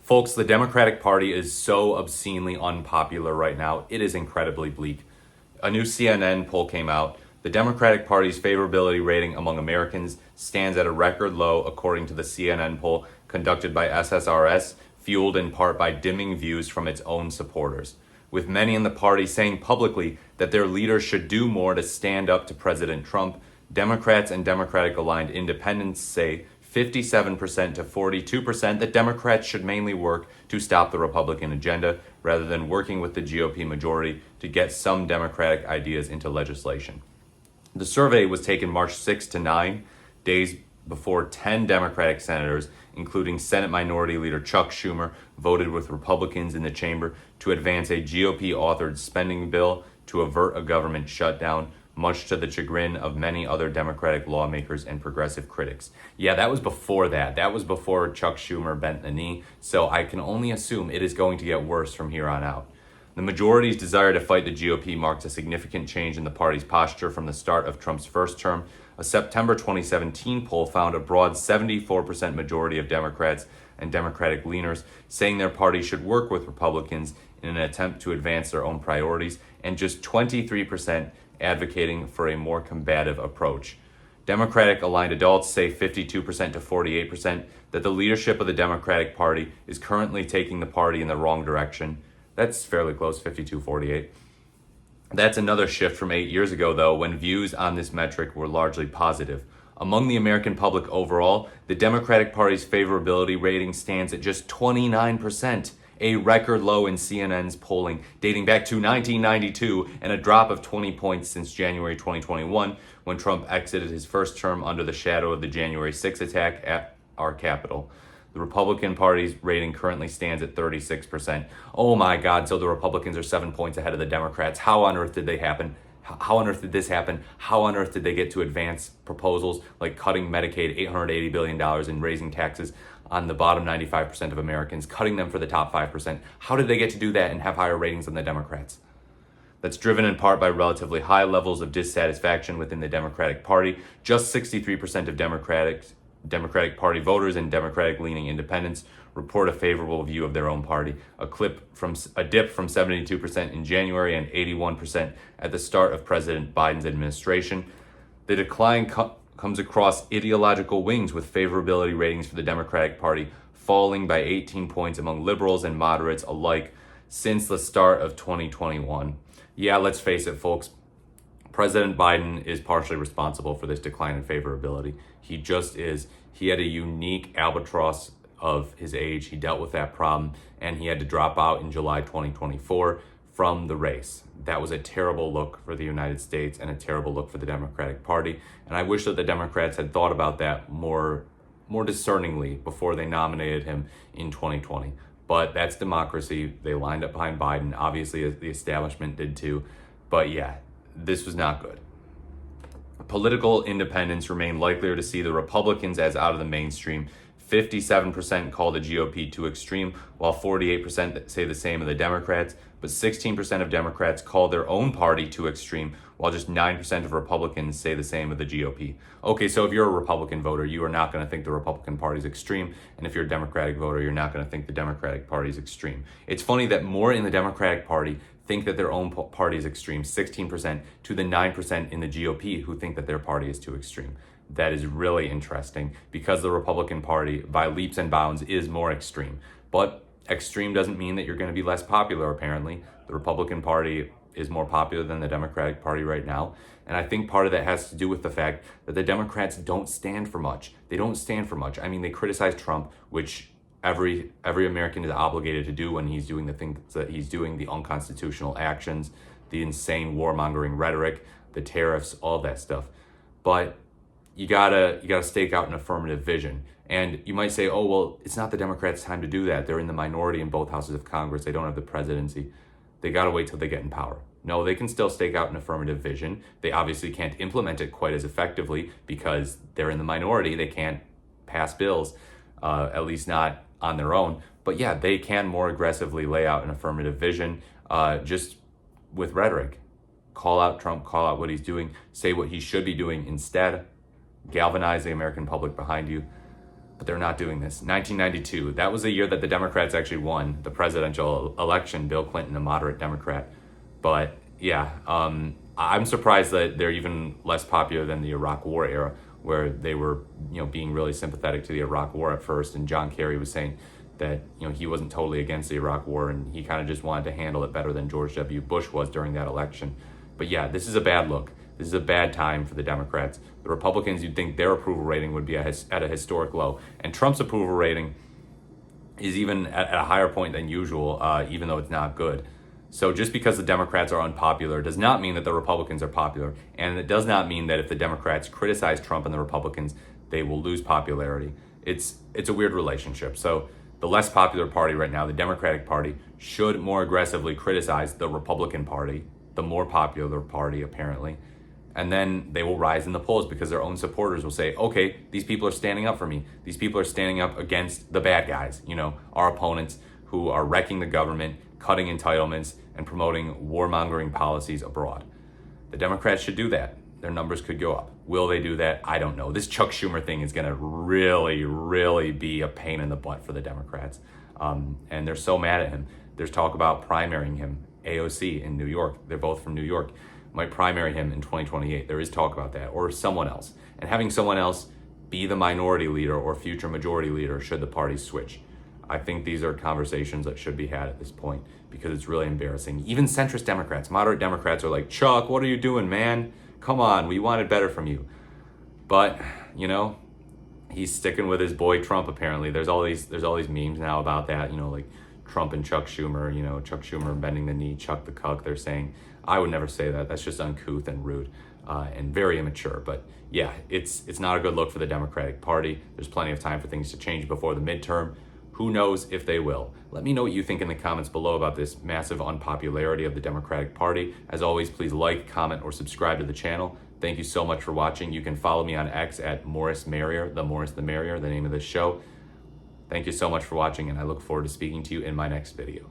Folks, the Democratic Party is so obscenely unpopular right now, it is incredibly bleak. A new CNN poll came out. The Democratic Party's favorability rating among Americans stands at a record low, according to the CNN poll conducted by SSRS, fueled in part by dimming views from its own supporters. With many in the party saying publicly that their leaders should do more to stand up to President Trump, Democrats and Democratic-aligned independents say 57% to 42% that Democrats should mainly work to stop the Republican agenda rather than working with the GOP majority to get some Democratic ideas into legislation. The survey was taken March 6 to 9, days before 10 Democratic senators, including Senate Minority Leader Chuck Schumer, voted with Republicans in the chamber to advance a GOP-authored spending bill to avert a government shutdown, much to the chagrin of many other Democratic lawmakers and progressive critics. Yeah, that was before that. That was before Chuck Schumer bent the knee, so I can only assume it is going to get worse from here on out. The majority's desire to fight the GOP marks a significant change in the party's posture from the start of Trump's first term. A September 2017 poll found a broad 74% majority of Democrats and Democratic leaners saying their party should work with Republicans in an attempt to advance their own priorities, and just 23% advocating for a more combative approach. Democratic-aligned adults say 52% to 48% that the leadership of the Democratic Party is currently taking the party in the wrong direction. That's fairly close, 52-48. That's another shift from 8 years ago, though, when views on this metric were largely positive. Among the American public overall, the Democratic Party's favorability rating stands at just 29%, a record low in CNN's polling dating back to 1992 and a drop of 20 points since January 2021, when Trump exited his first term under the shadow of the January 6 attack at our Capitol. The Republican Party's rating currently stands at 36%. Oh my God, so the Republicans are 7 points ahead of the Democrats. How on earth did they happen? How on earth did this happen? How on earth did they get to advance proposals like cutting Medicaid $880 billion and raising taxes on the bottom 95% of Americans, cutting them for the top 5%? How did they get to do that and have higher ratings than the Democrats? That's driven in part by relatively high levels of dissatisfaction within the Democratic Party. Just 63% of Democratic Party voters and Democratic-leaning independents report a favorable view of their own party, a dip from 72% in January and 81% at the start of President Biden's administration. The decline comes across ideological wings, with favorability ratings for the Democratic Party falling by 18 points among liberals and moderates alike since the start of 2021. Yeah, let's face it, folks. President Biden is partially responsible for this decline in favorability. He just is. He had a unique albatross of his age. He dealt with that problem, and he had to drop out in July 2024 from the race. That was a terrible look for the United States and a terrible look for the Democratic Party. And I wish that the Democrats had thought about that more discerningly before they nominated him in 2020. But that's democracy. They lined up behind Biden. Obviously, the establishment did too. But yeah, this was not good. Political independents remain likelier to see the Republicans as out of the mainstream. 57% call the GOP too extreme, while 48% say the same of the Democrats, but 16% of Democrats call their own party too extreme, while just 9% of Republicans say the same of the GOP. Okay, so if you're a Republican voter, you are not going to think the Republican Party is extreme, and if you're a Democratic voter, you're not going to think the Democratic Party is extreme. It's funny that more in the Democratic Party think that their own party is extreme, 16%, to the 9% in the GOP who think that their party is too extreme. That is really interesting, because the Republican Party, by leaps and bounds, is more extreme. But extreme doesn't mean that you're going to be less popular, apparently. The Republican Party is more popular than the Democratic Party right now. And I think part of that has to do with the fact that the Democrats don't stand for much. They don't stand for much. I mean, they criticize Trump, which every American is obligated to do when he's doing the things that he's doing, the unconstitutional actions, the insane warmongering rhetoric, the tariffs, all that stuff. But you gotta stake out an affirmative vision. And you might say, oh, well, it's not the Democrats' time to do that. They're in the minority in both houses of Congress. They don't have the presidency. They gotta wait till they get in power. No, they can still stake out an affirmative vision. They obviously can't implement it quite as effectively because they're in the minority. They can't pass bills, at least not on their own. But yeah, they can more aggressively lay out an affirmative vision just with rhetoric. Call out Trump, call out what he's doing, say what he should be doing instead, galvanize the American public behind you. but they're not doing this. 1992, that was the year that the Democrats actually won the presidential election. Bill Clinton, a moderate Democrat. But yeah, I'm surprised that they're even less popular than the Iraq War era, where they were, being really sympathetic to the Iraq War at first. And John Kerry was saying that, he wasn't totally against the Iraq War, and he kind of just wanted to handle it better than George W. Bush was during that election. But yeah, this is a bad look. This is a bad time for the Democrats. The Republicans, you'd think their approval rating would be at a historic low. And Trump's approval rating is even at a higher point than usual, even though it's not good. So just because the Democrats are unpopular does not mean that the Republicans are popular. And it does not mean that if the Democrats criticize Trump and the Republicans, they will lose popularity. It's a weird relationship. So the less popular party right now, the Democratic Party, should more aggressively criticize the Republican Party, the more popular party apparently. And then they will rise in the polls because their own supporters will say, okay, these people are standing up for me. These people are standing up against the bad guys, our opponents who are wrecking the government, cutting entitlements, and promoting warmongering policies abroad. The Democrats should do that. Their numbers could go up. Will they do that? I don't know. This Chuck Schumer thing is going to really, really be a pain in the butt for the Democrats. And they're so mad at him. There's talk about primarying him, AOC in New York. They're both from New York. Might primary him in 2028. There is talk about that, or someone else. And having someone else be the minority leader or future majority leader should the parties switch. I think these are conversations that should be had at this point because it's really embarrassing. Even centrist Democrats, moderate Democrats are like, Chuck, what are you doing, man? Come on, we wanted better from you. But, he's sticking with his boy Trump apparently. There's all these memes now about that, like Trump and Chuck Schumer, Chuck Schumer bending the knee, Chuck the cuck. They're saying, I would never say that. That's just uncouth and rude and very immature. But yeah, it's not a good look for the Democratic Party. There's plenty of time for things to change before the midterm. Who knows if they will? Let me know what you think in the comments below about this massive unpopularity of the Democratic Party. As always, please like, comment, or subscribe to the channel. Thank you so much for watching. You can follow me on X at Morris Merrier, the Morris the Merrier, the name of this show. Thank you so much for watching, and I look forward to speaking to you in my next video.